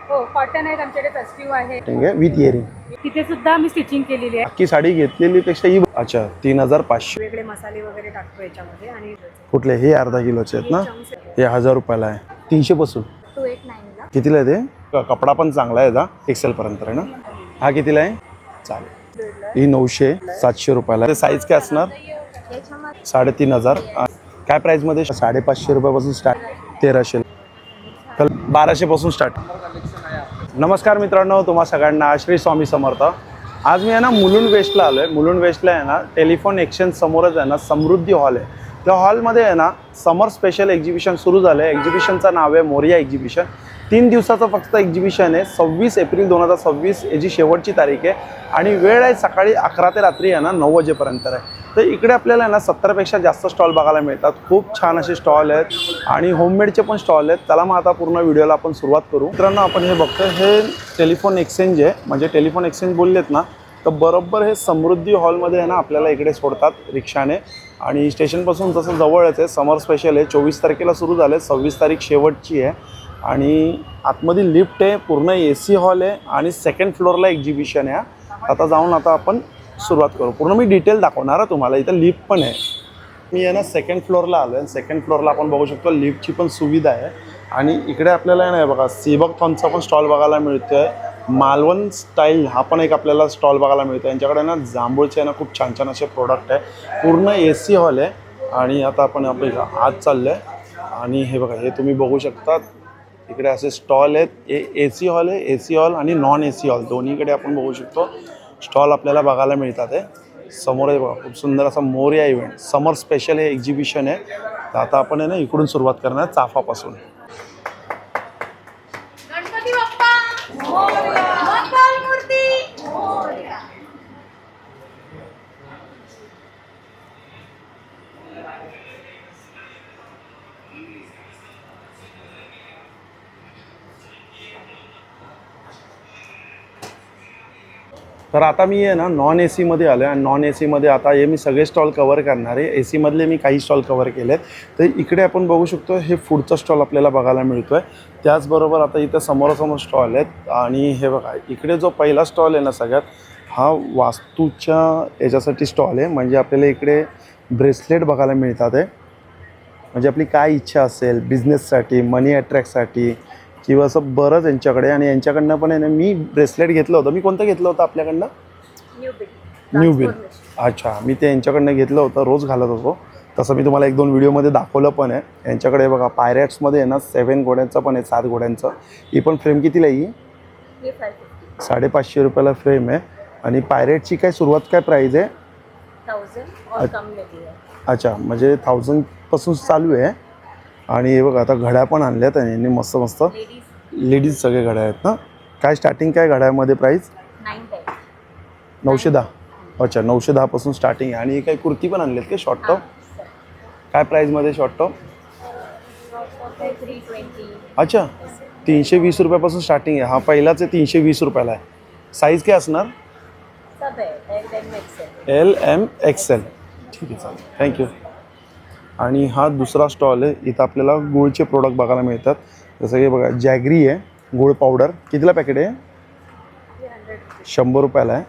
हो, कॉटन आहेत आमच्याकडे, फेस्टिव्ह आहे. ठीक आहे विथ इयरिंग. तिथे सुद्धा मी स्टिचिंग केलेली आहे. अख्खी साडी घेतलेली पेक्षा ही अच्छा 3500. वेगळे मसाले वगैरे टाकतो याच्यामध्ये. आणि कुठले हे अर्धा किलोचे आहेत ना? हे 1000 रुपयाला आहे. 300 पासून 219 ला. कितीला आहे ते? कपडा पण चांगला आहे का? एक्सेल पर्यंत आहे ना? हा कितीला आहे? चालेल. ही 900 700 रुपयाला. ते साईज काय असणार? 3500. काय प्राइस मध्ये? 550 रुपयापासून स्टार्ट. 1300 1200 पासून स्टार्ट. नमस्कार मित्रांनो, तुम्हा सगळ्यांना श्री स्वामी समर्थ. आज मी आहे ना मुलुंड वेस्टला आलो आहे. मुलुंड वेस्टला आहे ना टेलिफोन एक्सचेंज समोरच आहे ना समृद्धी हॉल आहे. त्या हॉलमध्ये आहे ना समर स्पेशल एक्झिबिशन सुरू झालं आहे. एक्झिबिशनचं नाव आहे मोरिया एक्झिबिशन. 3 दिवसाचं फक्त एक्झिबिशन आहे. 26 एप्रिल 2026 याची शेवटची तारीख आहे आणि वेळ आहे सकाळी 11 ते रात्री आहे ना 9 वाजेपर्यंत आहे. तर इकडे आपल्याला ना 70पेक्षा जास्त स्टॉल बघायला मिळतात. खूप छान असे स्टॉल आहेत आणि होममेडचे पण स्टॉल आहेत. चला मग आता पूर्ण व्हिडिओला आपण सुरुवात करू. मित्रांनो, आपण हे बघतो हे टेलिफोन एक्सचेंज आहे. म्हणजे टेलिफोन एक्सचेंज बोललेत ना तर बरोबर हे समृद्धी हॉलमध्ये आहे ना आपल्याला इकडे सोडतात रिक्षाने. आणि स्टेशनपासून जसं जवळच आहे. समर स्पेशल आहे. 24 तारखेला सुरू झालं आहे. 26 तारीख शेवटची आहे. आणि आतमध्ये लिफ्ट आहे. पूर्ण AC हॉल आहे आणि सेकंड फ्लोअरला एक्झिबिशन आहे. आता जाऊन आता आपण सुरुवात करू. पूर्ण मी डिटेल दाखवणार आहे तुम्हाला. इथं लिफ्ट पण आहे. मी आहे ना सेकंड फ्लोअरला आलो आहे. सेकंड फ्लोअरला आपण बघू शकतो लिफ्टची पण सुविधा आहे. आणि इकडे आपल्याला नाही बघा सीबकथॉनचा पण स्टॉल बघायला मिळतो आहे. मालवण स्टाईल हा पण एक आपल्याला स्टॉल बघायला मिळतो. यांच्याकडे ना जांभूळचे आहे ना खूप छान छान असे प्रोडक्ट आहे. पूर्ण AC हॉल आहे. आणि आता आपण आपल्या आत चाललो आहे. आणि हे बघा हे तुम्ही बघू शकता इकडे असे स्टॉल आहेत. AC हॉल आहे. AC हॉल आणि नॉन AC हॉल दोन्हीकडे आपण बघू शकतो स्टॉल आपल्याला बघायला मिळतात आहे. समोर आहे बघा खूप सुंदर असा मोरिया इव्हेंट समर स्पेशल हे एक्झिबिशन आहे. तर आता आपण आहे ना इकडून सुरुवात करणार चाफापासून. गणपती बाप्पा मोरया. मंगल मूर्ती मोरया. तर आता मी आहे ना नॉन AC मध्ये आलो आहे. आणि नॉन AC मध्ये आता हे मी सगळे स्टॉल कवर करणार आहे. AC मधले मी काही स्टॉल कवर केले आहेत. तर इकडे आपण बघू शकतो हे फूडचा स्टॉल आपल्याला बघायला मिळतो आहे. त्याचबरोबर आता इथं समोरासमोर स्टॉल आहेत. आणि हे बघा इकडे जो पहिला स्टॉल आहे ना सगळ्यात हा वास्तूच्या याच्यासाठी स्टॉल आहे. म्हणजे आपल्याला इकडे ब्रेसलेट बघायला मिळतात आहे. म्हणजे आपली काय इच्छा असेल बिझनेससाठी मनी अट्रॅक्टसाठी किंवा असं बरंच यांच्याकडे. आणि यांच्याकडनं पण आहे ना मी ब्रेसलेट घेतलं होतं. मी कोणतं घेतलं होतं आपल्याकडनं? New bill. अच्छा मी ते यांच्याकडनं घेतलं होतं. रोज घालत होतो. तसं मी तुम्हाला 1-2 व्हिडिओमध्ये दाखवलं पण आहे. यांच्याकडे बघा पायरेट्समध्ये आहे ना 7 घोड्यांचं पण आहे 7 घोड्यांचं. ही पण फ्रेम कितीला आहे? 550 रुपयाला फ्रेम आहे. आणि पायरेटची काय सुरुवात काय प्राईज आहे? 1000 अच्छा म्हणजे 1000 पासून चालू आहे. आणि हे बघा आता घड्या पण आणल्यात आणि यांनी मस्त मस्त लेडीज सगळे घड्या आहेत ना. काय स्टार्टिंग काय घड्यामध्ये प्राईस? 910. अच्छा 910 पासून स्टार्टिंग आहे. आणि काही कुर्ती पण आणल्यात का शॉर्ट टॉप? काय प्राईजमध्ये शॉर्ट टॉप? अच्छा 320 रुपयापासून स्टार्टिंग आहे. हा पहिलाच आहे 320 रुपयाला आहे. साईज काय असणार? LM XL. ठीक आहे चालेल थँक्यू. आणि हा दुसरा स्टॉल आहे. इथं आपल्याला गुळचे प्रोडक्ट बघायला मिळतात. जसं की बघा जॅगरी आहे गुळ पावडर. कितीला पॅकेट आहे? 100 रुपयाला आहे.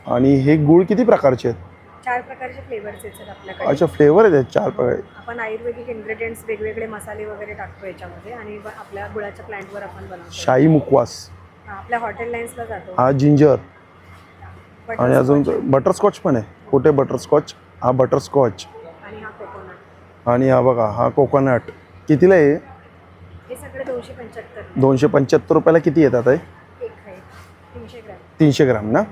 आणि हे गुळ किती प्रकारचे आहेत? 4 प्रकारचे फ्लेवर्स आहेत आपल्याकडे. अच्छा फ्लेवर आहेत 4 प्रकार. आपण आयुर्वेदिक इन्ग्रेडियंट्स वेगवेगळे मसाले वगैरे टाकतो याच्यामध्ये. आणि आपल्या गुळाच्या प्लांटवर आपण बनवतो. शाही मुखवास आपल्या हॉटेल लाईन्सला जातो. हा जिंजर. आणि अजून बटरस्कॉच पण आहे. कुठे बटरस्कॉच? हा बटरस्कॉच. आणि हा कोकोनट. आणि हा बघा हा कोकोनट. कितीला आहे? हे सगळे 275. 275 रुपयाला किती येतात आहे? एक आहे 300 ग्रॅम. 300 ग्राम ना.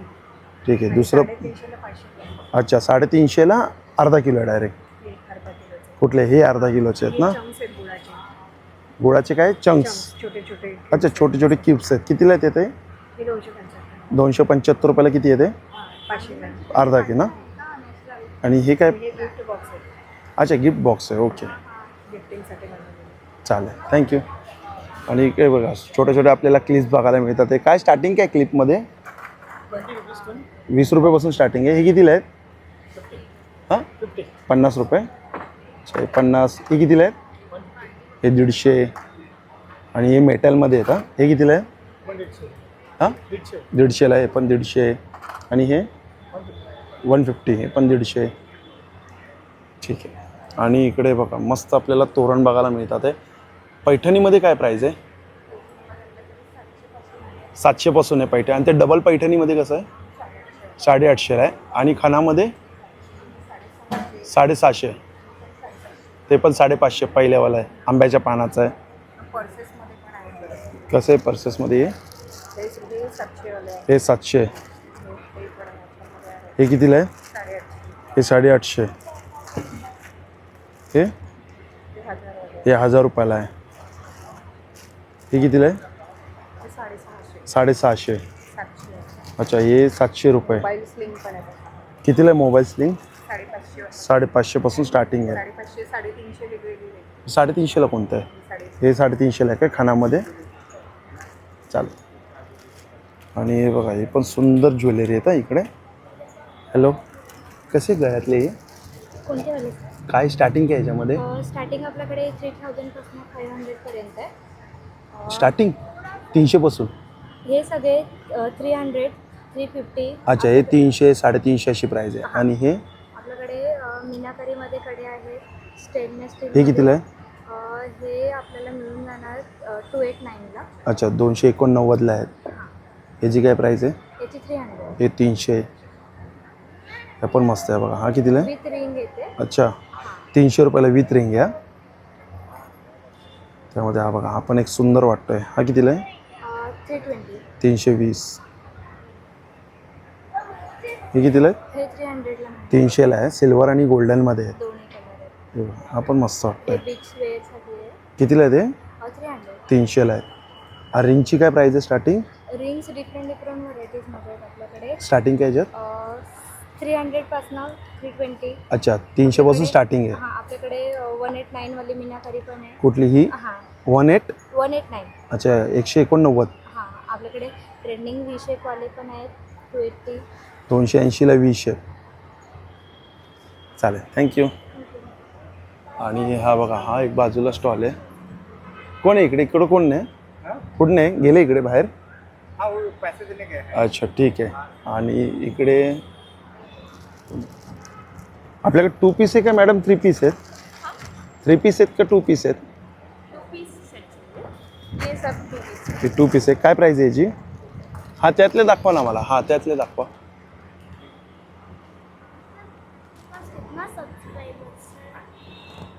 ठीक आहे. दुसरं 350 ला 500 ग्रॅम. अच्छा 350ला अर्धा किलो डायरेक्ट. अर्धा किलोचे. कुठले? हे अर्धा किलोचे आहेत ना. गुळाचे काय चंक्स? छोटे छोटे. अच्छा छोटे छोटे क्यूब्स आहेत. कितीला येते ते? 275 रुपयाला किती येते? 500 ग्रॅम. अर्धा की ना. आणि हे काय? गिफ्ट बॉक्स आहे. अच्छा गिफ्ट बॉक्स आहे. ओके गिफ्टिंगसाठी चालेल थँक्यू. आणि इकडे बघा छोटे छोटे आपल्याला क्लिप्स बघायला मिळतात. ते काय स्टार्टिंग काय क्लिपमध्ये? 20 रुपयापासून स्टार्टिंग आहे. हे कितीला आहेत? हां 50 रुपये. अच्छा 50. हे कितीला आहेत? हे 150. आणि हे मेटलमध्ये आहेत. हे कितीला आहे? हां 150ला आहे, पण 150. आणि हे 150, हे पण 150. ठीक आहे. आणि इकडे बघा मस्त आपल्याला तोरण बघायला मिळतात आहे. पैठणीमध्ये काय प्राईस आहे? 700 पासून आहे पैठणी. आणि ते डबल पैठणीमध्ये कसं आहे? 850 आहे. आणि खणामध्ये 750. ते पण 550 पहिल्यावाला आहे, आंब्याच्या पानाचं आहे. पर्सेसमध्ये पण आहे. कसं आहे पर्सेसमध्ये? हे सगळे 700 वाले आहे. हे 700. हे पण याच्यामध्ये आहे. हे कितीला आहे? 850. हे 850. हे हे 1000 वाले. हे 1000 रुपयाला आहे. हे कितीला आहे? हे 650. 650. 700. अच्छा, हे 700 रुपये. मोबाईल स्लिंग पण आहे. कितीला आहे मोबाईल स्लिंग? 550. 550 पासून स्टार्टिंग आहे. 550, 350 वेगवेगळे आहे. 350ला कोणतं आहे? 350. हे 350ला आहे काय खानामध्ये? चालेल. आणि हे बघा, हे पण सुंदर ज्वेलरी आहे इकडे. हॅलो, कसे गळ्यातले हे? कोणते वाले? काय स्टार्टिंग काय याच्यामध्ये? स्टार्टिंग आपल्याकडे 3000 पासून 500 पर्यंत आहे. स्टार्टिंग 300 पासून? हे सगळे 300, 350. अच्छा, हे 300, 350 अशी प्राइस आहे. आणि हे आपल्याकडे मीनाकरीमध्ये कडे आहेत, स्टेनलेस स्टील. हे कितीला आहे? हे आपल्याला मिळून जाणार 289ला. अच्छा, 289ला आहेत. याची काय प्राइस आहे? याची 300. हे 300. हे पण मस्त आहे बघा. हा कितीला आहे? विथ रिंग येते. अच्छा, 300 रुपयाला विथ रिंग आहे. त्यामध्ये हा बघा, हा पण एक सुंदर वाटतोय. हा कितीला आहे? 320. 320. हे कितीला आहे? हे 300ला. 300ला आहे. सिल्वर आणि गोल्डनमध्ये आहे. दोन्ही कलर आहेत. हे बघा, हा पण मस्त हे वाटतोय. बीच वेअरसाठी आहे. कितीला आहे ते? 300. 300ला आहे. हा रिंगची काय प्राइस आहे स्टार्टिंग? रिंग्स डिफरंट व्हरायटीजमध्ये आहेत आपल्याकडे. स्टार्टिंग काय याच्यात? 300 पासून 320. अच्छा, 300 पासून स्टार्टिंग आहे. हां, आपल्याकडे 189 वाली मीनाकारी पण आहे. कुठली ही? हां, 18? 189. अच्छा, 189. हां, आपल्याकडे ट्रेंडिंग व्ही शेप वाले पण आहेत, 280. 280ला 20 आहे. चालेल, थँक्यू. आणि हा बघा, हा एक बाजूला स्टॉल आहे. कोण आहे इकडे? इकडं कोण नाही? कुठं नाही गेले इकडे बाहेर? अच्छा, ठीक आहे. आणि इकडे आपल्याकडे 2 पीस आहे का मॅडम? 3 पीस आहेत? 3 पीस आहेत का 2 पीस आहेत? 2 पीस सेट. हे सब 2 पीस. ते 2 पीस आहे. काय प्राईज आहे याची? हा, त्यातले दाखवा ना मला. हा, त्यातले दाखवा.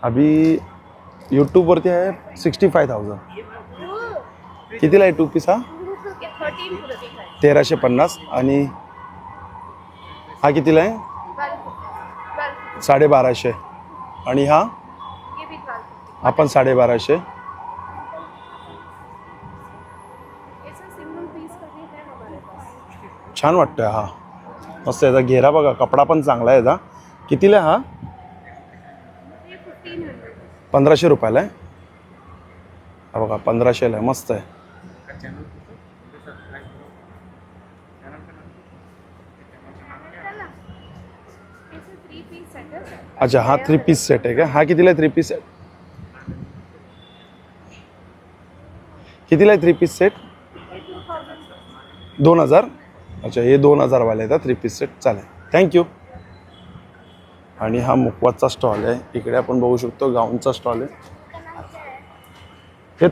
अभी यूट्यूबवरती आहे 65,000. कितीला आहे 2 पीस? हा 1350. आणि हा कितीला आहे? 1250. आणि हा? हा पण 1250. छान वाटतोय हा, मस्त. याचा घेरा बघा, कपडा पण चांगला आहे याचा. कितीला हा? 1500 रुपयाला आहे. हा बघा, 1500ला आहे. मस्त आहे. अच्छा, हा 3 पीस सेट आहे का? हा कितीला आहे 3 पीस सेट? कितीला आहे 3 पीस सेट? 2000. अच्छा, हे 2000 वाले आहेत 3 पीस सेट. चालेल, थँक्यू. आणि हा मुकवासचा स्टॉल आहे. इकडे आपण बघू शकतो गाऊनचा स्टॉल आहे.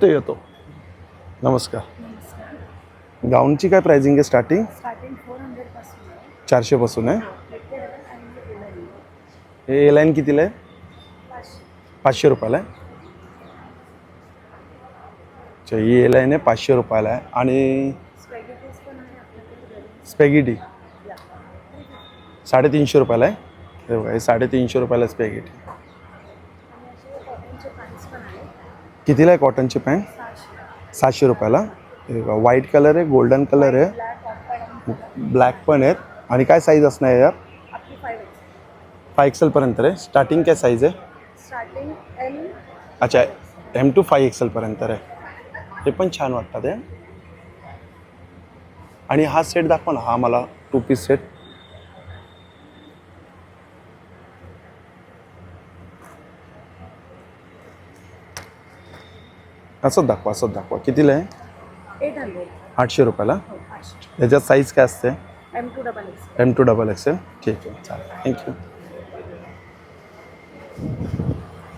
येतो. नमस्कार. गाऊनची काय प्राइसिंग आहे स्टार्टिंग? स्टार्टिंग 400 पासून आहे. 400 पासून आहे. प्लेटेड आणि एलाइन. हे ए लाईन कितीला आहे? 500 रुपयाला आहे. अच्छा, ही ए लाईन आहे 500 रुपयाला आहे. आणि स्पॅगेटीज पण आहे आपल्याकडे. स्पॅगेटी 350 रुपयाला आहे. हे बघा, हे 350 रुपयाला स्पॅगेटी. आणि असे कॉटनचे पॅन्ट्स पण आहे. कितीला आहे कॉटनची पॅन्ट? 700 रुपयाला. हे बघा, व्हाईट कलर आहे, गोल्डन कलर आहे, ब्लॅक ऑफ पॅन्ट ब्लॅक पण आहेत. आणि काय साईज असणार आहे यार? आपली 5 5XL पर्यंत आहे. स्टार्टिंग काय साईज आहे? Starting L. अच्छा, M to 5XL पर्यंत आहे. हे पण छान वाटतात आहे. आणि हा सेट दाखवा ना, हा मला 2 पीस सेट. असंच दाखवा. कितीला आहे? 800. 800 रुपयाला. हो 800. याच्यात साईज काय असते? M2XX. M2XXL. ठीक आहे, चालेल, थँक्यू.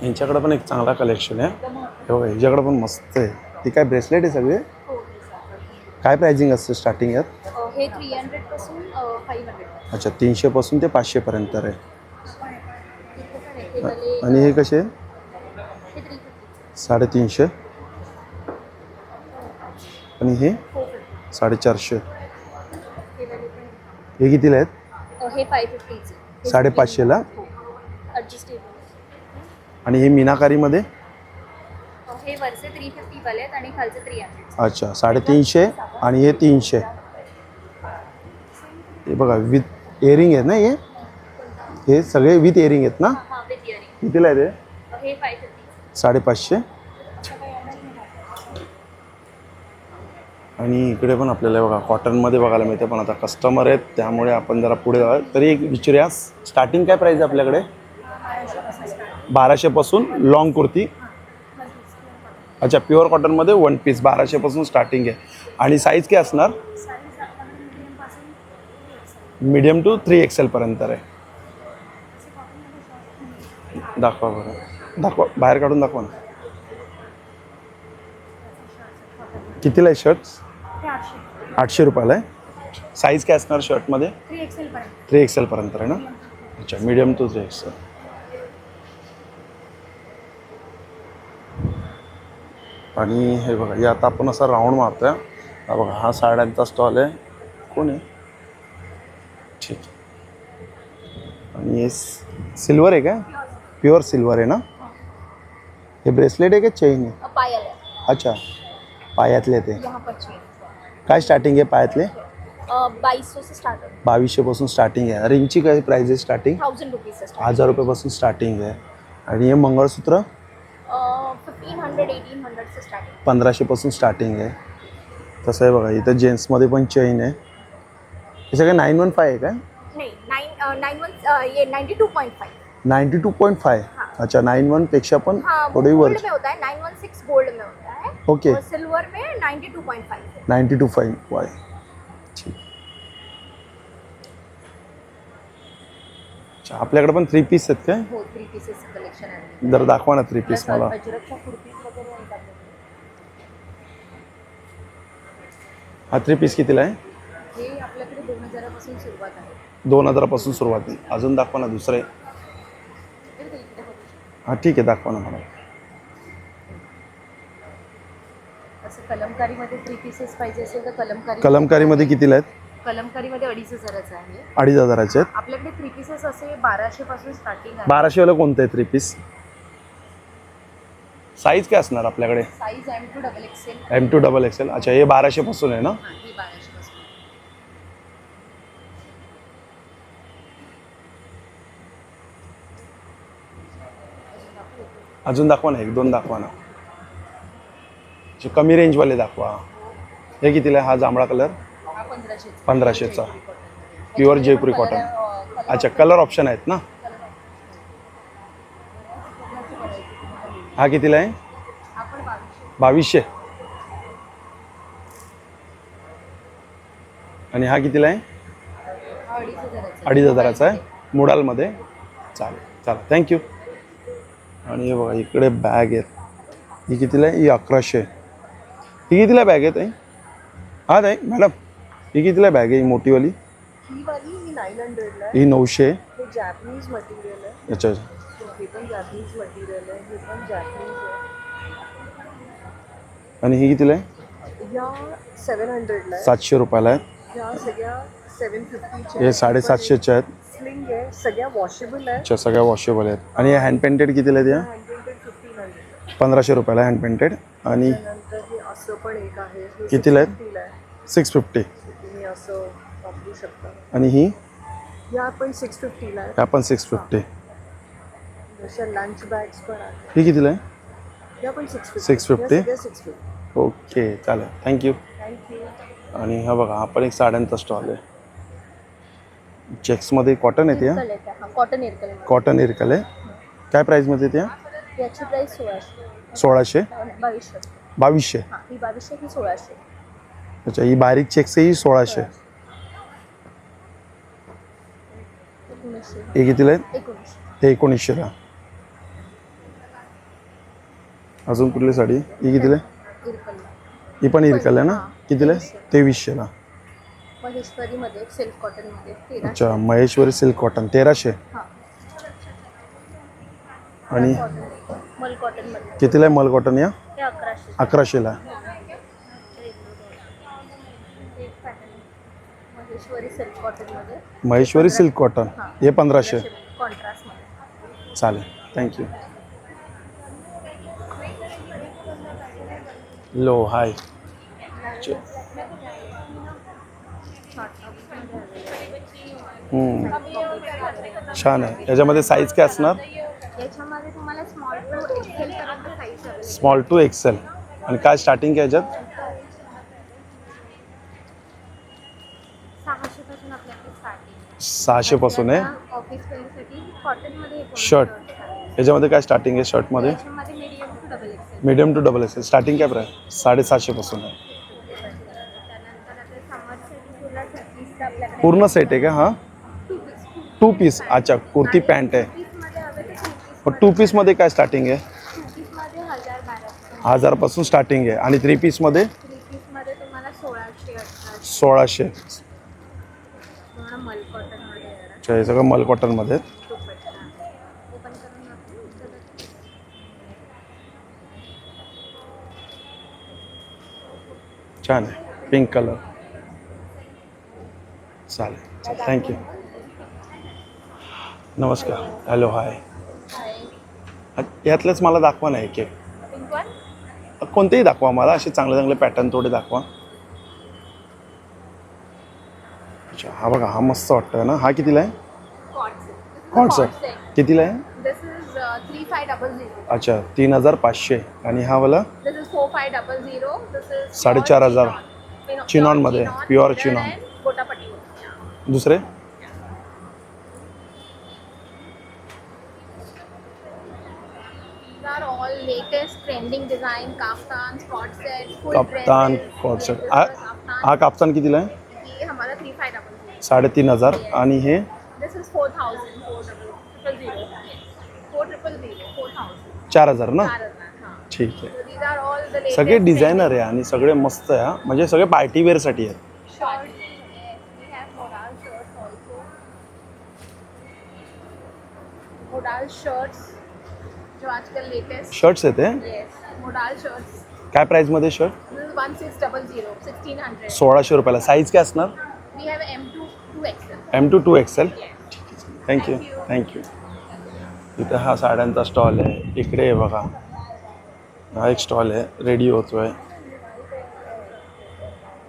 यांच्याकडं पण एक चांगला कलेक्शन आहे. हे बघा, ह्याच्याकडं पण मस्त आहे. ती काय ब्रेसलेट आहे सगळे? काय प्राइसिंग असते स्टार्टिंग यात? हे 300 पासून 500. अच्छा, 300 पासून ते 500 पर्यंत आहे. हे वाले आणि हे कसे? हे 350. 350. आणि हे 450. 450. हे वाले पण हे कितीला आहेत? हे 550 चे. 550ला. ॲडजस्टेबल. आणि हे मीनाकारीमध्ये? हे वरचे 350 वाले आहेत आणि खालचे 300. अच्छा, 350 आणि हे 300. हे बघा, विथ इयरिंग आहेत ना हे सगळे विथ इयरिंग आहेत ना? हां विथ इयरिंग. कितीला आहे ते? हे 550. 550. आणि इकडे पण आपल्याला बघा कॉटनमध्ये बघायला मिळते, पण आता कस्टमर आहेत त्यामुळे आपण जरा पुढे जाऊया. तरी एक विचारूया, स्टार्टिंग काय प्राईस आहे आपल्याकडे? 1200 पासून लॉंग कुर्ती. अच्छा, प्युअर कॉटनमध्ये 1 पीस 1200 पासून स्टार्टिंग आहे. आणि साईज काय असणार? मीडियम टू 3XL पर्यंत आहे. दाखवा बरं, दाखवा, बाहेर काढून दाखवा ना. कितीला आहे शर्ट्स? 800 रुपयाला आहे. साईज काय असणार शर्टमध्ये? 3XL पर्यंत आहे ना? अच्छा, मीडियम टू 3XL. आणि हे बघा, हे आता आपण असा राऊंड मारतोय. हा बघा, हा साड्यांचा स्टॉल आहे. कोण आहे? ठीक आहे. आणि हे सिल्वर आहे का? प्युअर सिल्वर आहे ना? हे ब्रेसलेट आहे का चेन आहे? पायल. अच्छा, पायातले ते. यहाँ पर चाहिए. काय स्टार्टिंग आहे पायातले? 2200 से स्टार्ट है. 2200 पासून स्टार्टिंग आहे. रिंगची काय प्राइस आहे स्टार्टिंग? 1000 रुपीज से स्टार्ट. 1000 रुपयापासून स्टार्टिंग आहे. आणि हे मंगळसूत्र? 1500 1800 से स्टार्टिंग. 1500 पासून स्टार्टिंग आहे. तसं आहे बघा, इथं जेंट्समध्ये पण चेन आहे. हे सगळं 915 आहे का? नहीं 91 ये 92.5. 92.5. हाँ. अच्छा, 91 पेक्षा पण हाँ थोडी वर. गोल्ड में होता है. 916 गोल्ड में होता है. ओके. और सिल्वर में 92.5 है. 92.5. ठीक. अच्छा, आपल्याकडे पण 3 पीस आहेत काय? हो 3 पीसेस कलेक्शन आहे. जर दाखवा ना 3 पीस मला. अजरकच्या कुर्तीज वगैरे आहेत आपल्याकडे. हा 3 पीस कितीला आहे? हे आपल्याकडे 2000 पासून सुरुवात आहे. 2000 पासून सुरुवात आहे. अजून दाखवा ना दुसरे. हां ठीक आहे, दाखवा ना मला. असं कलमकारीमध्ये 3 पीसेस पाहिजे असेल तर कलमकारीमध्ये कितीला आहेत? कलमकारीमध्ये 2500 आहे. 2500 आहेत. आपल्याकडे 3 पीसेस असे 1200 पासून स्टार्टिंग आहे. 1200 वाला कोणतं आहे 3 पीस? साईज काय असणार आपल्याकडे? Size M2XXL. M2XXL. अच्छा, हे 1200 पासून आहे ना? हां ही 1200 पासून. अजून दाखवा ना, 1-2 दाखवा ना. कमी रेंजवाले दाखवा. हे कितीला आहे हा जांभळा कलर? हा 1500. 1500चा. प्युअर जयपुरी कॉटन. अच्छा, कलर ऑप्शन आहेत ना? हा कितीला आहे? आपण 2200. आणि हा कितीला आहे? 2500चा आहे. मुडालमध्ये. चालेल चालेल, थँक्यू. आणि हे बघा, इकडे बॅग आहेत. ही कितीला आहे? ही 1100. ही कितीला बॅग आहे ताई? हां ताई मॅडम, ही कितीला बॅग आहे ही मोठीवाली? ही वाली ही 900 ला ही 900. हे जॅपनीज मटेरियल आहे. अच्छा, हे पण जॅपनीज मटेरियल आहे. हे पण जॅपनीज आहे. आणि ही कितीला आहे? ह्या 700 ला आहे. 700 रुपयाला आहेत. ह्या सगळ्या 750 हे 750च्या आहेत. स्लिंग आहे. सगळ्या वॉशेबल आहे. अच्छा, सगळ्या वॉशेबल आहेत. आणि हे हँड पेंटेड कितीला आहेत? या 1500. 1500 रुपयाला हँड पेंटेड. आणि त्यानंतर हे असं पण एक आहे. हे कितीला आहेत? 650 ला आहे. 650. तुम्ही असं वापरू शकता. आणि ही ह्या पण 650 ला आहे. ह्या पण 650. जशा लंच बॅग्स पण आहेत. ही कितीला आहे? ह्या पण 650. 650? ह्या सगळ्या 650. ओके, चालेल, थँक्यू. थँक्यू. आणि हा बघा, हा पण एक साड्यांचा स्टॉल आहे. चेक्समध्ये कॉटन येते. हा कॉटन इरकल. कॉटन इरकल आहे. काय प्राईजमध्ये येते? याची प्राइस 1600. 1600. 2200. 2200. हां ही 2200 ही 1600. अच्छा, ही बारीक चेक्स आहे, ही 1600. 1900. हे कितीला आहे? 1900. हे 1900ला. अजून कुठली साडी? ही कितीला आहे? इरकलला. ही पण इरकल आहे ना? हां. कितीला आहे? 2300ला. महेश्वरीमध्ये सिल्क कॉटनमध्ये 1300. अच्छा, महेश्वरी सिल्क कॉटन 1300. हां. आणि मल कॉटनमध्ये कितीला आहे मल कॉटन? या ते 1100. 1100ला. एक पॅटर्न महेश्वरी सिल्क कॉटनमध्ये महेश्वरी सिल्क कॉटन हे 1500. कॉन्ट्रास्टमध्ये. चालेल, थँक्यू. लो हाय. छान आहे. याच्यामध्ये साईज काय असणार? याच्यामध्ये तुम्हाला स्मॉल टू एक्सेल पर्यंत size available. Small to XL. आणि काय स्टार्टिंग काय याच्यात? 600 पासून आपल्याकडे स्टार्टिंग 600 पासून आहे. ऑफिस वेअरसाठी कॉटनमध्ये शर्ट. याच्यामध्ये काय स्टार्टिंग आहे शर्टमध्ये? याच्यामध्ये medium to double XL. Medium to double XL. Starting काय प्राईस? 750 पासून आहे. त्यानंतर आता समरसाठी तुला टू आपल्याकडे पूर्ण सेट आहे का? हां, टू पीस. 2 पीस. अच्छा, कुर्ती पॅन्ट आहे. पीसमध्ये हवे तर टू पीस. पण 2 पीसमध्ये काय स्टार्टिंग आहे? टू पीसमध्ये 1000-1200. 1000 पासून स्टार्टिंग आहे. आणि 3 पीसमध्ये थ्री पीसमध्ये तुम्हाला 1600-1800. 1600. तुम्हाला मल कॉटनमध्ये येणार. अच्छा, हे सगळं मल कॉटनमध्ये. दुपट्टा ओपन करून दाखवू? छान आहे, पिंक कलर. चालेल, थँक्यू. नमस्कार. हॅलो, हाय. यातलेच मला दाखवा ना एक एक. पिंक वन कोणतेही दाखवा मला. असे चांगले चांगले पॅटर्न थोडे दाखवा. अच्छा, हा बघा, हा मस्त वाटतोय ना. हा कितीला आहे? कॉन्सेप्ट कितीला आहे? This is 3500. अच्छा, 3500. आणि हा वाला दिस इज 4500. This is 4500. चिनॉनमध्ये, प्युअर चिनॉन. गोटापट्टी. दुसरे These are all latest trending design kaftan, spot set, full कप्तान dresses, कॉन्सेप्ट. latest kaftan. हा काप्तान कितीला आहे? ये हमारा 3500. 3500. आणि हे This is 4000. 4000. 4000. 4000 ना? 4000. हाँ. ठीक आहे. So these are all the latest. सगळे डिझायनर आहे आणि सगळे मस्त आहे. हा. म्हणजे सगळे पार्टी वेअरसाठी आहेत. shorts. Yes, we have modal shirts also. Modal shirts. जो आजकल लेटेस्ट. शर्ट्स आहेत हे. Yes, modal shirts. काय प्राईसमध्ये शर्ट? This is 1600. 1600. 1600 रुपयाला. साईज काय असणार? We have M2 2XL. M2 2XL. Yes. Thank you. Thank you. इथे हा साड्यांचा स्टॉल आहे. इकडे आहे बघा, हा एक स्टॉल आहे, रेडी होतोय.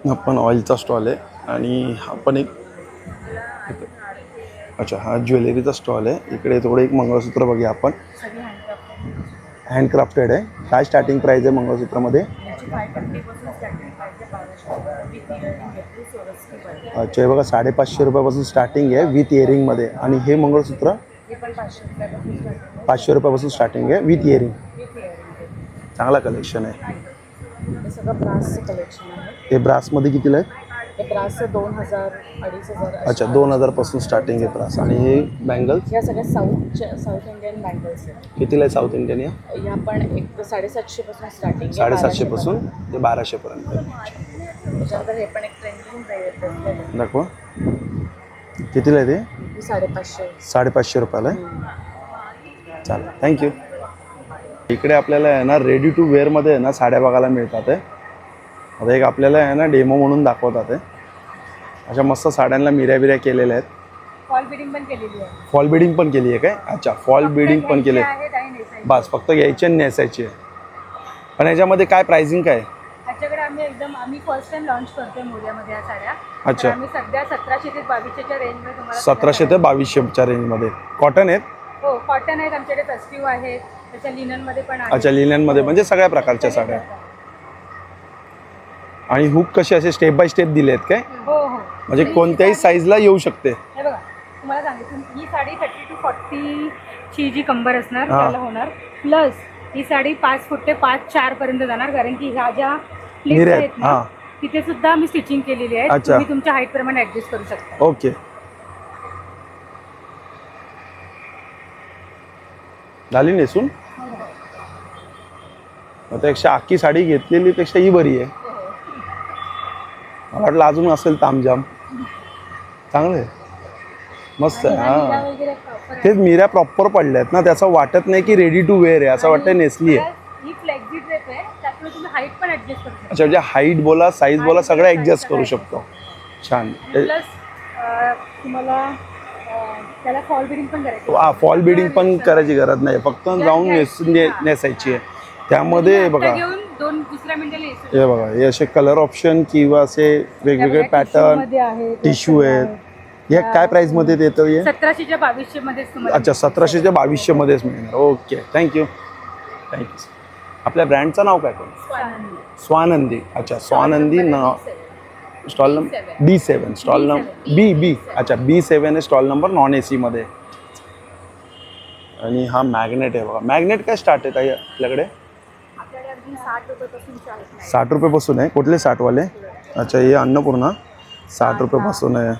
हा पण ऑइलचा स्टॉल आहे. आणि हा पण एक, अच्छा, हा ज्वेलरीचा स्टॉल आहे. इकडे थोडं एक मंगळसूत्र बघूया आपण. सगळी हँडक्राफ्ट हँडक्राफ्टेड आहे. काय स्टार्टिंग प्राईस आहे मंगळसूत्रामध्ये? याची 550 पासून स्टार्टिंग पाहिजे 1200 विथ इयरिंग घेतली सोरसची पाहिजे. अच्छा, हे बघा, 550 रुपयापासून स्टार्टिंग आहे विथ इयरिंगमध्ये. आणि हे मंगळसूत्र हे पण 500 रुपयापासून स्टार्टिंग 500 रुपयापासून स्टार्टिंग आहे विथ इयरिंग. With earring. चांगला कलेक्शन आहे. हे सगळं ब्रासचं कलेक्शन आहे. हे ब्रासमध्ये कितीला आहे? हे ब्रासचं 2000 2500. अच्छा, 2000 पासून स्टार्टिंग आहे ब्रास. आणि हे बँगल्स या सगळ्या साऊथ इंडियन बँगल्स आहेत. कितीला आहे साऊथ इंडियन? या ह्या पण एक 750 पासून स्टार्टिंग. 750 पासून ते 1200 पर्यंत. त्याच्यानंतर हे पण एक ट्रेंडिंग आहे. दाखवा, कितीला आहे ते? 550. 550 रुपयाला आहे. चालेल, थँक्यू. इकडे आपल्याला आहे ना रेडी टू वेअरमध्ये आहे ना साड्या बघायला मिळतात आहे. आता एक आपल्याला आहे ना डेमो म्हणून दाखवतात आहे. अशा मस्त साड्यांना मिऱ्या केलेल्या आहेत. फॉल बिडिंग पण केलेली आहे. फॉल बिडिंग पण केली आहे काय? अच्छा, फॉल बिडिंग पण केली आहे. बस फक्त घ्यायची आणि नेसायची आहे. पण याच्यामध्ये काय प्राइसिंग काय? त्याच्याकडे आम्ही फर्स्ट टाइम लॉन्च करतोय मोर्यामध्ये या साड्या. अच्छा. तर आम्ही सध्या 1700 ते 2200च्या रेंजमध्ये तुम्हाला 1700 ते 2200च्या रेंजमध्ये कॉटन आहेत. हो, कॉटन आहेत आमच्याकडे, फेस्टिव्ह आहेत, त्याच्या लिननमध्ये पण आहे. अच्छा, लिननमध्ये म्हणजे सगळ्या प्रकारच्या साड्या. आणि हुक कसे असे स्टेप बाय स्टेप दिले आहेत काय? हो हो. म्हणजे कोणत्याही साईजला येऊ शकते. हे बघा, तुम्हाला सांगितलं ही साडी 30 to 40 ची जी कंबर असणार हा. त्याला होणार. प्लस ही साडी 5 फूट ते 5-4 पर्यंत जाणार, कारण की ह्या ज्या मिऱ्या प्लेट्स आहेत. आहेत ना, हां, तिथे सुद्धा आम्ही स्टिचिंग केलेली आहे. अच्छा. तुम्ही तुमच्या हाईट प्रमाणे ऍडजस्ट करू शकता. ओके, झाली नेसून. मग त्यापेक्षा अख्खी साडी घेतलेली पेक्षा ही बरी आहे. मला वाटलं अजून असेल तामजाम. चांगलं आहे, मस्त आहे. हा, वगैरे proper तेच मिऱ्या प्रॉपर पडल्या आहेत ना, त्याचं वाटत नाही की रेडी टू वेअर आहे, असं वाटतं नेसली आहे. ही फ्लेक्झी ड्रेप आहे, त्यामुळे तुम्ही हाईट पण ऍडजस्ट करू शकता. अच्छा, म्हणजे हाईट बोला, साईज बोला, सगळं ऍडजस्ट करू शकतो. छान. प्लस तुम्हाला त्याला फॉल बिडिंग पण करायची. फॉल बिडिंग पण करायची गरज नाही, फक्त जाऊन नेसायची आहे. त्यामध्ये बघा, घेऊन दुसऱ्या मिनिटाला हे बघा, हे असे कलर ऑप्शन किंवा असे वेगवेगळे पॅटर्न टिश्यू आहेत. हे काय प्राइस मध्ये देतो हे? 1700 2200 मध्ये तुम्हाला. अच्छा, 1700 ते 2200 मध्येच मिळणार. Okay, thank you. आपल्या ब्रँडचं नाव काय? स्वानंदी. अच्छा, स्वानंदी नाव. Stall number B7. Stall number B. अच्छा, B7 आहे स्टॉल नंबर, नॉन AC मध्ये. आणि हा मॅग्नेट आहे बघा. मॅग्नेट काय स्टार्ट आहे ताई आपल्याकडे? आपल्याकडे अगदी 60 रुपयापासून चालू आहे. 60 रुपयेपासून आहे. कुठले 60 वाले? अच्छा, हे अन्नपूर्णा 60 रुपयेपासून आहे.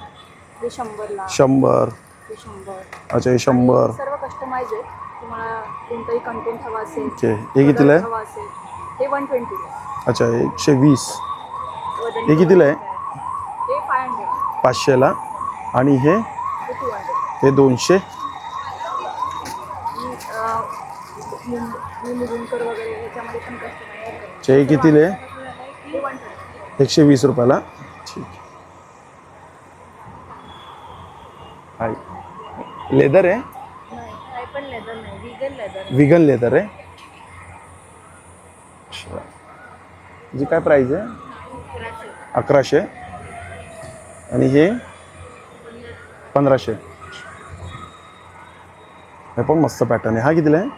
हे 100 ला. 100. हे 100. अच्छा, हे 100. सर्व कस्टमाइज आहे. तुम्हाला कोणताही कंटेंट हवा असेल. ओके, हे कितीला आहे? हवा असेल हे 120 ला. अच्छा, 120. हे कितीला आहे? हे 500. 500ला. आणि हे हे 200. हे 200. मुरुंकर वगैरे याच्यामध्ये पण कस्टमाइज. अच्छा, हे कितीला आहे? हे 120. 120 रुपयाला. ठीक. हाय, लेदर आहे? नाही, काय पण लेदर नाही, विगन लेदर. विगन लेदर आहे. जी काय प्राइस आहे? 1100. आणि हे 1500. हे पण मस्त पॅटर्न आहे. हा कितीला आहे?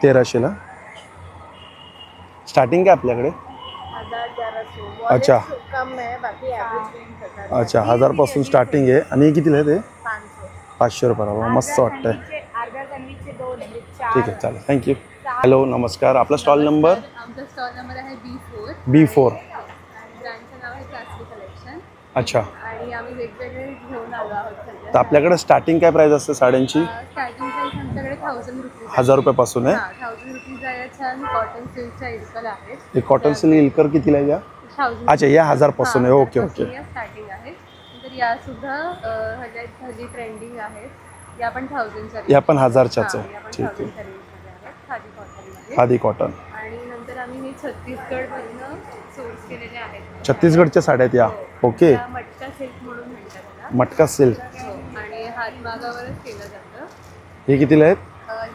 1300ला. स्टार्टिंग काय आपल्याकडे? 1000 अच्छा. कम आहे, बाकी ॲव्हरेज. अच्छा, 1000 स्टार्टिंग आहे. आणि हे कितीला आहे ते? 500. 500 रुपयाला. मस्त वाटतंय. अर्ध्या सँडविचचे 2 म्हणजे ठीक आहे, चालेल, थँक्यू. हॅलो, नमस्कार. आपला स्टॉल नंबर? आमचा स्टॉल नंबर आहे B4. B4. आणि ब्रँडचं नाव आहे क्लासिक कलेक्शन. अच्छा, आणि आम्ही वेगवेगळे घेऊन आलो आहोत सध्या. तर आपल्याकडे स्टार्टिंग काय प्राइस असते साड्यांची? स्टार्टिंग प्राईस आमच्याकडे 1000 रुपीज. 1000 रुपयापासून आहे. 1000 रुपीज आहे. छान कॉटन सिल्कच्या इल्कल आहेत. हे कॉटन सिल्क इल्कर कितीला आहे या? 1000. अच्छा, या 1000 पासून आहे. Okay okay. स्टार्टिंग आहे. नंतर या सुद्धा हल्ली ट्रेंडिंग आहेत. या पण 1000च्या. या पण 1000च्याच आहे. या पण ठीक आहे. 1000च्या रेंजमध्ये आहेत. खादी कॉटनमध्ये. खादी कॉटन. आणि नंतर आम्ही हे छत्तीसगडमधनं सोर्स केलेले आहेत. छत्तीसगडच्या साड्या आहेत या. ओके. त्या मटका सिल्क म्हणून म्हणतात त्याला. मटका सिल्क. आणि हातमागावरच केलं जातं. हे कितीला आहेत?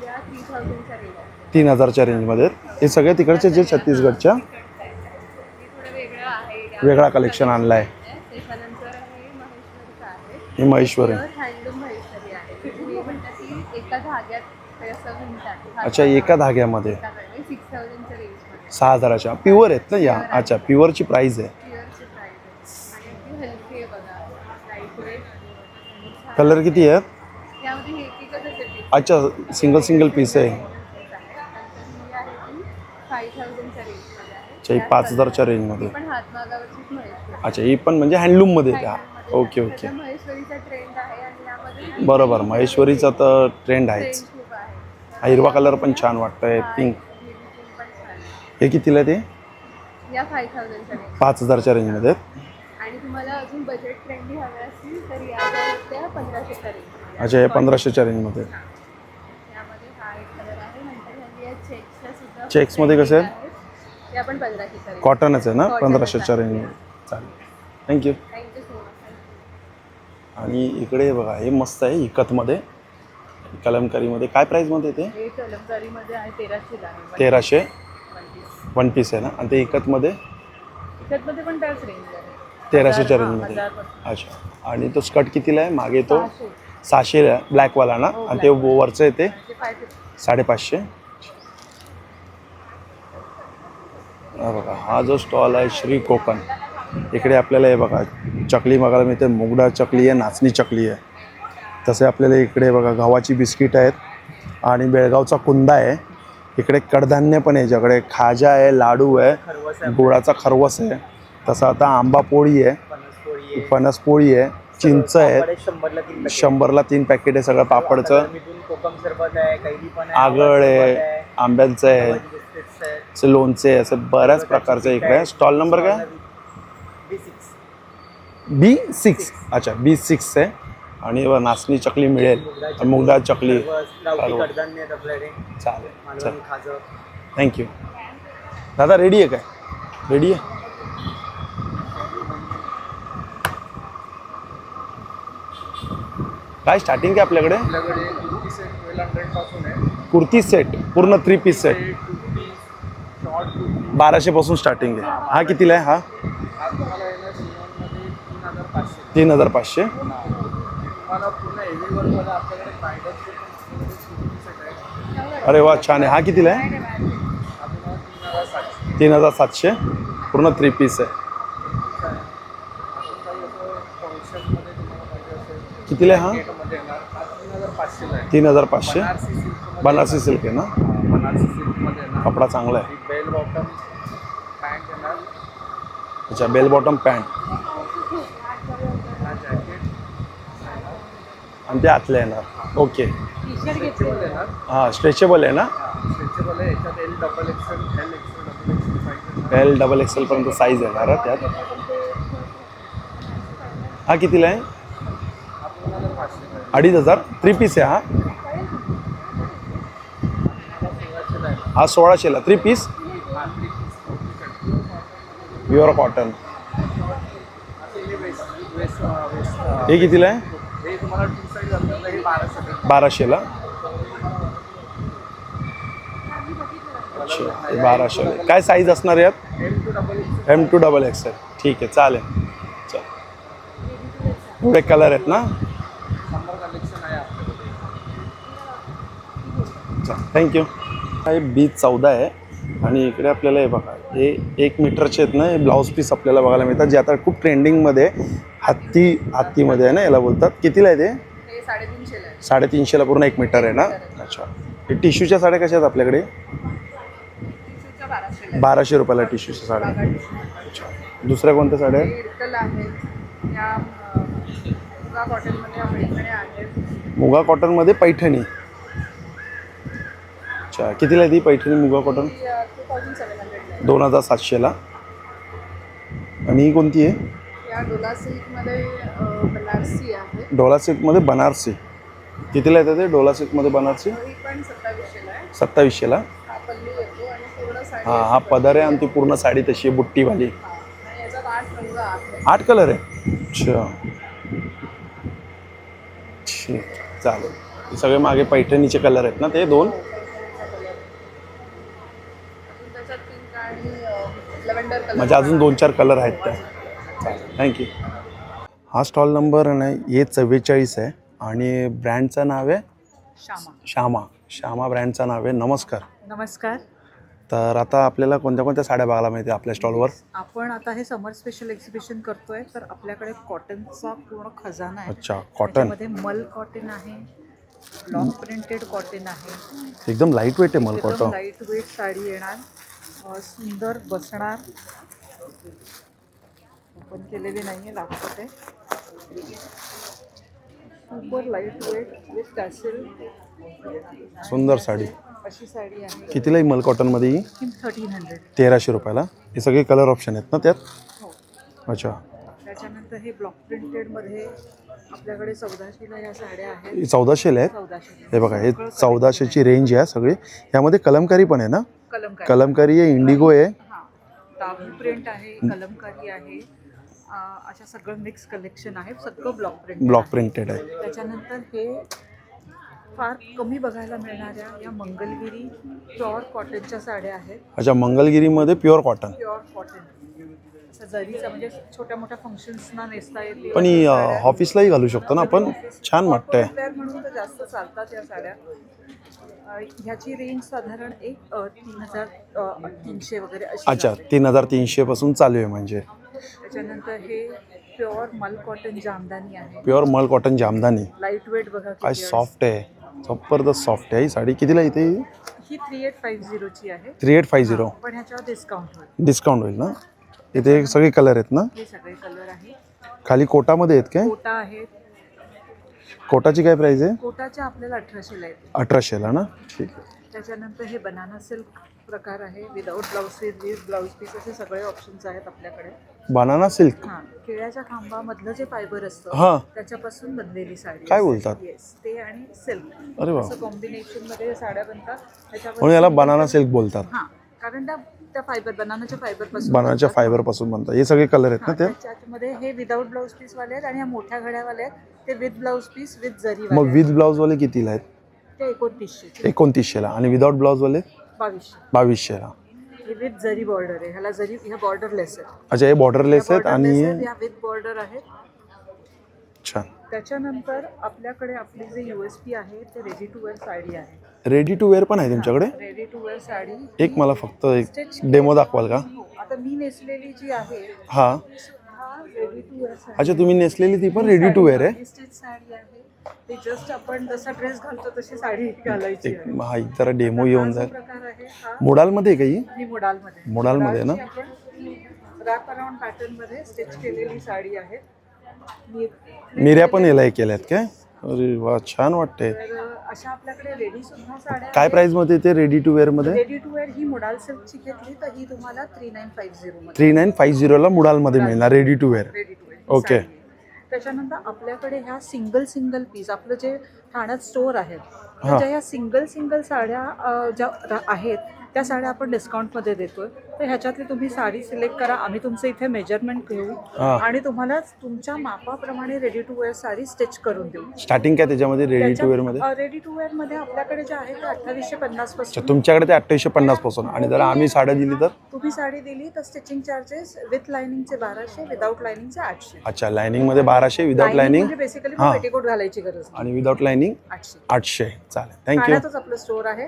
या 3000च्या रेंज आहेत. 3000च्या रेंजमध्ये आहेत. हे सगळे तिकडचे जे छत्तीसगडच्या हे थोडं वेगळं आहे. वेगळा कलेक्शन आणला आहे. त्याच्यानंतर हे महेश्वरीचं आहे. हे महेश्वरी. हँडलूम महेश्वरी आहे. तुम्ही म्हणतात की एका धाग्यात ते असं विणतात. अच्छा, एका धाग्यामध्ये 6000च्या रेंजमध्ये. 6000च्या प्युअर आहेत ना या? अच्छा, प्युअरची प्राइस आहे. प्युअरची प्राईस आहे. आणि ती हलकी आहे बघा. Light weight. कलर किती आहेत? यामध्ये हे एकच असे पीस अच्छा, सिंगल पीस आहे. आहे. नंतर ही आहे ती 5000च्या रेंजमध्ये आहे. अच्छा, ही 5000च्या रेंजमध्ये. पण हातमागावरचीच महेश्वरी. अच्छा, ही पण म्हणजे हँडलूममध्ये त्या. ओके ओके, सध्या महेश्वरीचा ट्रेंड आहे आणि यामध्ये बरोबर. महेश्वरीचा तर ट्रेंड आहेच. ट्रेंड खूप आहे. हा हिरवा कलर पण छान वाटतोय. पिंक. बेबी पिंक पण छान आहे. हे कितीला आहे ते? या 5000च्या रेंज. 5000च्या रेंजमध्ये आहेत. आणि तुम्हाला अजून बजेट फ्रेंडली हवे असतील तर या ज्या त्या 1500च्या रेंजमध्ये. अच्छा, हे 1500च्या रेंजमध्ये. यामध्ये हा एक कलर आहे. नंतर ह्यांनी या चेक्सच्या सुद्धा चेक्समध्ये कसे आहेत? आहेत. या पण 1500च्या रेंज. कॉटनच आहे ना? Cotton 1500च्या आहे. रेंजमध्ये. चालेल, थँक्यू. Thank you so much. आणि इकडे बघा, हे मस्त आहे इकतमध्ये, कलमकारीमध्ये. काय प्राईजमध्ये ते? हे कलमकारीमध्ये आहे 1300 ला आहे. 1300. वन पीस आहे ना? आणि ते इकतमध्ये त्यातमध्ये पण त्याच रेंज आहे. 1300च्या 1000 रेंजमध्ये. 1000 अच्छा, आणि तो स्कर्ट कितीला आहे? मागे तो 600. 600 आहे, ब्लॅकवाला ना? हो, आणि ते वरचं आहे ते म्हणजे 550. 550. हा बघा, हा जो स्टॉल आहे श्री कोकण, इकडे आपल्याला हे बघा चकली बघायला मिळते. मुगडा चकली आहे, नाचणी चकली आहे. तसे आपल्याला इकडे बघा गव्हाची बिस्किट आहेत आणि बेळगावचा कुंदा आहे. इकडे कडधान्य पण आहे, ज्याकडे खाजा आहे, लाडू आहे, गुळाचा खरवस आहे. तसं आता आंबा पोळी आहे, फणस पोळी आहे, चिंच आहे, 100ला 3 पॅकेट आहे सगळं पापडचं, आगळ आहे, आंब्यांचं आहे, लोणचे आहे, असं बऱ्याच प्रकारचं इकडे आहे. स्टॉल नंबर काय? B6. अच्छा B6 आहे. आणि नाचणी चकली मिळेल, मुगडाळ चकली, चालेल चल थँक्यू. दादा रेडी आहे काय? रेडी आहे. काय स्टार्टिंग काय आपल्याकडे? कुर्ती सेट पूर्ण 3 पीस सेट 1200 पासून स्टार्टिंग आहे. हा कितीला आहे? हा 3500. अरे वा छान आहे. हा कितीला आहे? 3700 पूर्ण 3 पीस आहे. कितीला आहे हा? 3500. बनारसी सिल्क आहे ना? कपडा चांगला आहे. अच्छा बेल बॉटम पॅन्ट आणि ते आतले येणार. ओके हां स्ट्रेचेबल आहे ना? L XXL पर्यंत साईज येणार आहे त्यात. हा कितीला आहे? 2500. 3 पीस आहे हा. हा 1600ला 3 पीस प्युअर कॉटन. हे कितीला आहे? 1200ला. अच्छा 1200ला. काय साईज असणार यात? M2 XXL. ठीक आहे चालेल. चल एवढे कलर आहेत ना? थँक्यू. हे B14 आहे आणि इकडे आपल्याला हे बघा हे 1 मीटरचे आहेत ना, हे ब्लाऊज पीस आपल्याला बघायला मिळतात जे आता खूप ट्रेंडिंगमध्ये हत्तीमध्ये आहे ना याला बोलतात. कितीला आहे ते? 350ला पूर्ण 1 मीटर आहे ना? अच्छा. हे टिश्यूच्या साड्या कशा आहेत आपल्याकडे? 1200 रुपयाला टिश्यूच्या साड्या. अच्छा दुसऱ्या कोणत्या साड्या आहेत? मुगा कॉटनमध्ये पैठणी. अच्छा कितीला आहे ती पैठणी मुगा कॉटन? 2700ला. आणि ही कोणती आहे? डोला सिल्कमध्ये बनारसी. कितीला येतं ते डोला सिल्कमध्ये बनारसी? 2700ला. हां हा पदर आहे आणि ती पूर्ण साडी तशी आहे बुट्टीवाली. 8 कलर आहे. अच्छा ठीक चालेल. हे सगळे मागे पैठणीचे कलर आहेत ना ते 2? म्हणजे अजून 2-4 कलर आहेत त्या. चालेल थँक्यू. हा स्टॉल नंबर नाही A44 आहे आणि ब्रँडचं नाव आहे श्यामा ब्रँडचं नाव आहे. नमस्कार. तर आता आपल्याला कोणत्या कोणत्या साड्या बघायला मिळते आपल्या स्टॉलवर? आपण आता हे समर स्पेशल एक्झिबिशन करतोय तर आपल्याकडे कॉटनचा पूर्ण खजाना आहे. अच्छा कॉटन. मध्ये मल कॉटन आहे, ब्लॉक प्रिंटेड कॉटन आहे. एकदम लाईट वेट आहे मल कॉटन. लाईट वेट साडी येणार, सुंदर बसणार. ओपन केलेली नाहीये, दाखवत आहे. Super light weight with tassel. सुंदर साडी. अशी साडी आहे. कितीला आहे मल कॉटनमध्ये ही? 1300. 1300 रुपयाला. हे सगळे कलर ऑप्शन आहेत ना त्यात? हो. अच्छा. त्याच्यानंतर हे ब्लॉक प्रिंटेडमध्ये आपल्याकडे 1400ला ह्या साड्या आहेत. 1400ला आहेत. 1400. हे बघा हे 1400ची रेंज आहे सगळी. यामध्ये कलमकारी पण आहे ना? कलमकारी आहे, इंडिगो आहे. हां दाबी प्रिंट आहे, कलमकारी आहे. अशा सगळं मिक्स कलेक्शन आहे. सगळं ब्लॉक प्रिंटेड आहे. त्याच्यानंतर हे फार कमी बघायला मिळणाऱ्या या मंगलगिरी प्युअर कॉटनच्या साड्या आहेत. अच्छा मंगलगिरीमध्ये प्युअर कॉटन. असं जरीचं म्हणजे छोट्या मोठ्या फंक्शन्सना नेसता येते. पण ही ऑफिसलाही घालू शकतो ना आपण. छान वाटतंय. म्हणून तर जास्त चालतात या साड्या. ह्याची रेंज साधारण 3300 वगैरे अशी. अच्छा 3300 पासून चालू आहे म्हणजे. त्याच्यानंतर हे प्युअर मल कॉटन जामदानी आहे. प्युअर मल कॉटन जामदानी. लाईट वेट बघा काय सॉफ्ट आहे. जबरदस्त सॉफ्ट आहे ही साडी. कितीला येते ही? 3850 ची आहे. 3850. पण ह्याच्यावर डिस्काउंट होईल. डिस्काउंट होईल ना? इथे सगळे कलर आहेत ना? हे सगळे कलर आहे. खाली कोटामध्ये आहेत काय? कोटा आहेत. कोटाची काय प्राइस आहे? कोटाच्या आपल्याला 1800ला आहेत. 1800ला ना? ठीक आहे. त्याच्यानंतर हे बनाना सिल्क प्रकार आहे. Without blouse piece, with blouse piece असे सगळे ऑप्शन्स आहेत आपल्याकडे. Banana silk. हां, केळ्याच्या खांबामधलं जे फायबर असतं हां, त्याच्यापासून बनलेली साडी. काय बोलतात? येस, ते आणि सिल्क अरे वा. असं कॉम्बिनेशन मध्ये साड्या बनतात. म्हणून याला बनाना सिल्क बोलतात. हां, कारण त्या फायबर, बनानाच्या फायबर पासून बनानाच्या फायबर पासून बनतात. हे सगळे कलर आहेत ना ते? त्याच्यामध्ये हे विदाऊट ब्लाऊज पीस वाले आहेत आणि या मोठ्या घड्यावाले आहेत ते विथ ब्लाऊज पीस विथ जरी मग विथ ब्लाऊज वाले कितीला आहेत? ते 2900. 2900ला. आणि विदाऊट ब्लाऊज वाले 2200. 2200ला. हे विथ जरी बॉर्डर आहे. ह्याला जरी, ह्या बॉर्डरलेस आहेत. अच्छा, हे बॉर्डरलेस आहेत आणि या विथ बॉर्डर आहेत. छान. त्याच्यानंतर आपल्याकडे आपली जे USP आहे ते रेडी टू वेअर साडी आहे. रेडी टू वेअर पण आहे तुमच्याकडे? Ready to wear sari. एक मला फक्त एक डेमो दाखवाल का? हो, आता मी नेसलेली जी आहे हां. हा रेडी टू वेअर साडी. अच्छा, तुम्ही नेसलेली ती पण रेडी टू वेअर आहे? ही स्टिच साडी आहे. ते जस्ट आपण जसा ड्रेस घालतो तशी साडी घालायची एक आहे. हा, एक जरा डेमो येऊन हा जो जाईल. प्रकार आहे हा मोडालमध्ये काही? ही मोडालमध्ये. मोडालमध्ये ना? रॅप अराउंड पॅटर्न मध्ये स्टिच केलेली साडी आहे. मिऱ्या पण याला हे केल्यात काय? अरे वा, छान वाटते. तर अशा आपल्याकडे रेडी सुद्धा साड्या काय प्राइस मध्ये ते रेडी टू वेअर मध्ये? रेडी टू वेअर ही मोडाल सिल्कची घेतली तर ही तुम्हाला 3950 मध्ये. 3950ला मुडालमध्ये मिळणार ready to wear. Ready to wear. Okay. त्याच्यानंतर आपल्याकडे ह्या सिंगल पीस आपलं जे ठाण्यात स्टोअर आहे त्याच्या ह्या सिंगल साड्या ज्या आहेत त्या साड्या आपण डिस्काउंटमध्ये देतोय. तर ह्याच्यातली तुम्ही साडी सिलेक्ट करा. आम्ही तुमचं इथे मेजरमेंट घेऊ आणि तुम्हाला तुमच्या मापाप्रमाणे ready to wear sari stitch करून देऊ. स्टार्टिंग काय त्याच्यामध्ये रेडी टू वेअर मध्ये? रेडी टू वेअर मध्ये आपल्याकडे जे आहे ते 2850 पासून. तुमच्याकडे ते 2850 पासून. आणि जर आम्ही साड्या दिली तर? तुम्ही साडी दिली तर स्टिचिंग चार्जेस विथ लाइनिंगचे 1200, विदाउट लाइनिंगचे 800. अच्छा, लाइनिंग मध्ये 1200, विदाउट लाइनिंग म्हणजे बेसिकली हां. पेटीकोट घालायची गरज नाही. आणि विदाउट लाइनिंग 800. 800. चालेल, थँक्यू. ठाण्यातच आपलं स्टोअर आहे.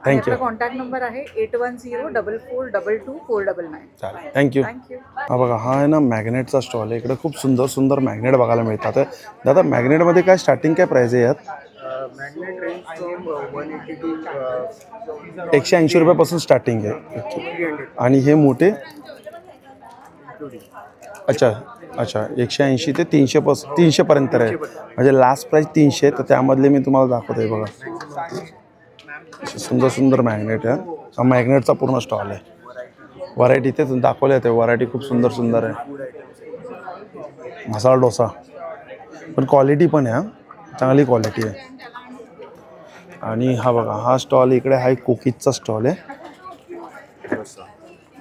थँक्यू. कॉन्टॅक्ट नंबर आहे 8104422499. चालेल, थँक्यू. थँक्यू. हा बघा, हा आहे ना मॅग्नेटचा स्टॉल आहे. इकडे खूप सुंदर मॅग्नेट बघायला मिळतात. दादा, मॅग्नेटमध्ये काय स्टार्टिंग काय प्राइस आहे यात? मॅग्नेट रेंज फ्रॉम 180 टू 180 रुपयापासून स्टार्टिंग आहे. आणि हे मोठे? अच्छा, 180 ते 300 पर्यंत आहे. म्हणजे लास्ट प्राइस 300. तर त्यामधले मी तुम्हाला दाखवतोय बघा. सुंदर मॅग्नेट आहे. हा मॅग्नेटचा पूर्ण स्टॉल आहे. व्हरायटी तेच दाखवले ते. व्हरायटी खूप सुंदर आहे. मसाला डोसा पण क्वालिटी पण आहे. चांगली क्वालिटी आहे. आणि हा बघा, हा स्टॉल इकडे हा एक कुकीजचा स्टॉल आहे.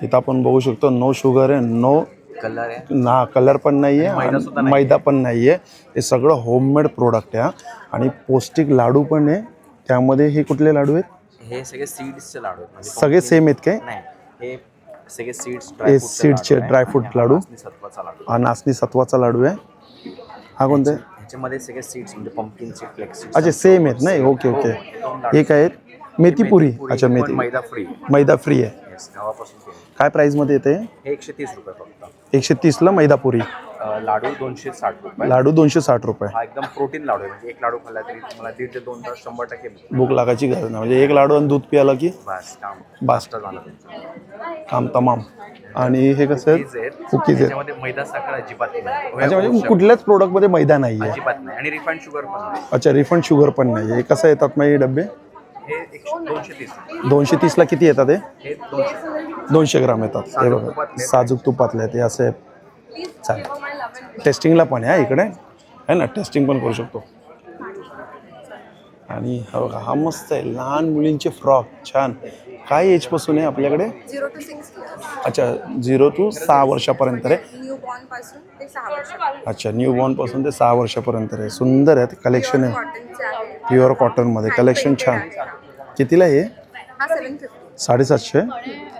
इथं आपण बघू शकतो नो शुगर आहे, नो कलर आहे ना, कलर पण नाही आहे, मैदा पण नाही आहे. हे सगळं होममेड प्रोडक्ट आहे. आणि पौष्टिक लाडू पण आहे. त्यामध्ये हे कुठले लाडू आहेत? हे सगळे सीड्सचे लाडू आहेत. म्हणजे सगळे सेम आहेत काय? नाही, हे सगळे सीड्स हे सीडचे ड्रायफ्रूट लाडू. सत्वाचा लाडू. हा नाचणी सत्वाचा लाडू आहे. हा कोणता आहे? ह्याच्यामध्ये सगळे सीड्स म्हणजे पंपकिन सीड, फ्लेक्स सीड. अच्छा, सेम आहेत नाही? ओके. हे काय आहेत? मेथी पुरी. अच्छा, मेथी. मैदा फ्री. मैदा फ्री आहे. गावापासून केली. काय प्राइसमध्ये येते? हे 130 रुपये फक्त. 130ला मैदा पुरी. लाडू 260 रुपये. लाडू 260 रुपये. हा एकदम प्रोटीन लाडू आहे. म्हणजे एक लाडू खाल्ला तरी तुम्हाला 1.5 ते 2 तास 100% मिळेल. भूक लागायची गरज नाही. म्हणजे एक लाडू आणि दूध पियाला की बस काम बस झालं. काम तमाम. आणि हे कसं आहे? कुकीज आहेत. त्याच्यामध्ये मैदा साखर अजिबात नाही. अच्छा, म्हणजे कुठल्याच प्रोडक्टमध्ये मैदा नाही आहे? अजिबात नाही. आणि रिफाईंड शुगर पण नाही. अच्छा, रिफंड शुगर पण नाही. हे कसं येतात मग हे डबे? हे 230. 230ला किती येतात? हे 200. 200 ग्राम येतात. हे बघा, साजूक तुपातले आहेत हे असे. चालेल, टेस्टिंगला पण आहे इकडे आहे ना, टेस्टिंग पण करू शकतो. आणि हा बघा, हा मस्त आहे. लहान मुलींचे फ्रॉक छान. काय एजपासून आहे आपल्याकडे? 0 to 6 years. अच्छा, 0 to 6 वर्षापर्यंत आहे. न्यू बॉर्न पासून ते 6 वर्ष. अच्छा, न्यू बॉर्नपासून ते 6 वर्षापर्यंत आहे. सुंदर आहेत. कलेक्शन आहे कॉटनचे आहे. प्युअर कॉटनमध्ये. कलेक्शन छान. कितीला आहे? हा 750. 750.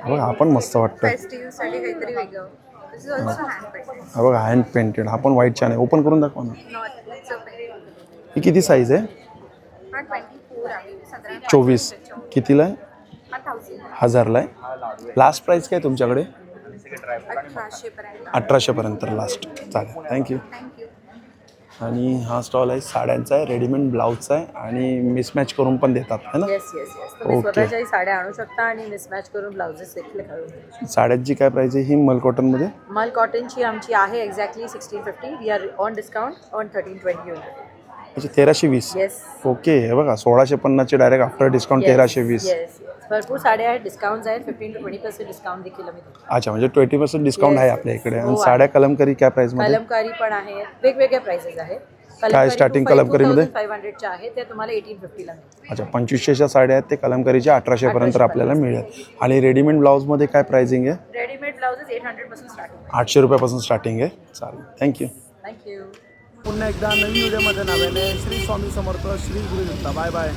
बघा, हा पण मस्त वाटतं. फेस्टिव्ह साठी काहीतरी वेगळं. दिस इज ऑल्सो हँड पेंटेड. हा बघा, हँड पेंटेड. हा पण व्हाईट छान आहे. ओपन करून दाखवा ना. Not it's a painted. ही किती साईज आहे? हा 24 आहे. 17. 24. कितीला आहे? हा 1000. 1000ला आहे. लास्ट प्राईस काय तुमच्याकडे? 1800 पर्यंत. 1800 पर्यंत लास्ट. चालेल, थँक्यू. थँक्यू. आणि हा स्टॉल आहे साड्यांचा आहे, रेडीमेड ब्लाऊजचा आहे आणि मिसमॅच करून पण देतात है ना. येस येस येस तुम्ही ओके. स्वतःच्याही साड्या आणू शकता आणि मिसमॅच करून ब्लाउजेस देखील घालून देऊ शकता. साड्यांची काय प्राईस आहे ही मल कॉटनमध्ये? मल कॉटनची आमची आहे exactly 1650. We are on discount on 1320 unit. अच्छा 1320. येस ओके हे बघा 1650चे डायरेक्ट आफ्टर डिस्काउंट 1320. येस भरपूर साड्या आहेत, डिस्काउंट्स आहेत, 15 to 20% डिस्काउंट देखील आम्ही देतो. अच्छा म्हणजे 20% डिस्काउंट Yes, आहे yes. आपल्या इकडे. हो, आणि आहे. साड्या कलमकरी काय प्राईसमध्ये? कलमकारी पण आहेत, वेगवेगळ्या प्राइसेस आहेत. काय starting कलमकारीमध्ये? 2500च्या आहे ते तुम्हाला 1850ला मिळतील. अच्छा 2500च्या साड्या आहेत ते कलमकरीच्या 1800 पर्यंत 1800 आपल्याला मिळेल. आणि रेडीमेड ब्लाऊजमध्ये काय प्राइसिंग आहे? रेडीमेड ब्लाउजेस 800 पासून स्टार्टिंग. 800 रुपयापासून स्टार्टिंग आहे. चालेल थँक्यू. थँक्यू. पुन्हा एकदा नवीन व्हिडिओमध्ये नव्याने श्री स्वामी समर्थ श्री गुरुदत्ता. Bye bye.